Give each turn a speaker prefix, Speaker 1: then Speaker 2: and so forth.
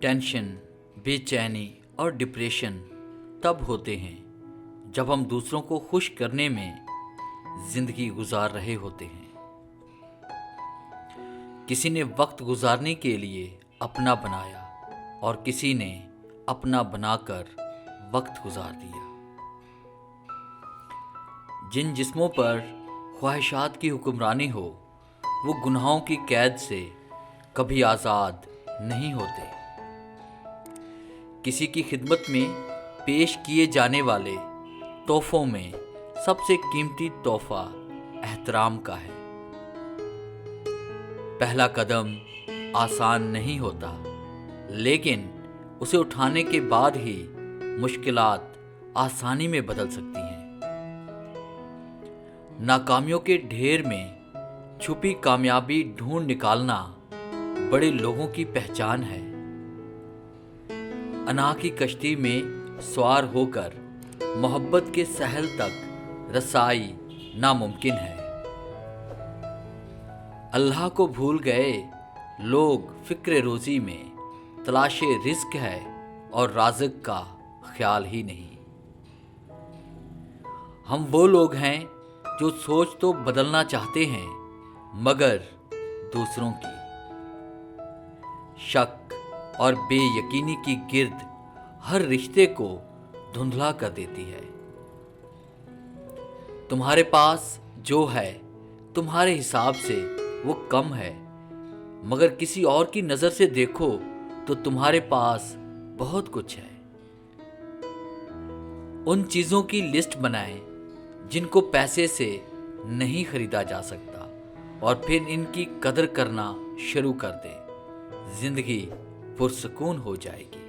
Speaker 1: Tension, बेचैनी और depression तब होते हैं जब हम दूसरों को खुश करने में जिंदगी गुजार रहे होते हैं। किसी ने वक्त गुजारने के लिए अपना बनाया और किसी ने अपना बनाकर वक्त गुजार दिया। जिन जिस्मों पर ख्वाहिशात की हुक्मरानी हो वो गुनाहों की कैद से कभी आज़ाद नहीं होते। किसी की खिदमत में पेश किए जाने वाले तोहफों में सबसे कीमती तोहफा एहतराम का है। पहला कदम आसान नहीं होता, लेकिन उसे उठाने के बाद ही मुश्किलात आसानी में बदल सकती हैं। नाकामियों के ढेर में छुपी कामयाबी ढूंढ निकालना बड़े लोगों की पहचान है। अना की कश्ती में सवार होकर मोहब्बत के सहल तक रसाई नामुमकिन है। अल्लाह को भूल गए लोग फिक्र रोजी में, तलाशे रिज़्क है और राज़िक का ख्याल ही नहीं। हम वो लोग हैं जो सोच तो बदलना चाहते हैं मगर दूसरों की। शक और बेयकीनी की गिर्द हर रिश्ते को धुंधला कर देती है। तुम्हारे पास जो है तुम्हारे हिसाब से वो कम है, मगर किसी और की नज़र से देखो तो तुम्हारे पास बहुत कुछ है। उन चीज़ों की लिस्ट बनाएं जिनको पैसे से नहीं खरीदा जा सकता और फिर इनकी कदर करना शुरू कर दें। जिंदगी पुरसुकून हो जाएगी।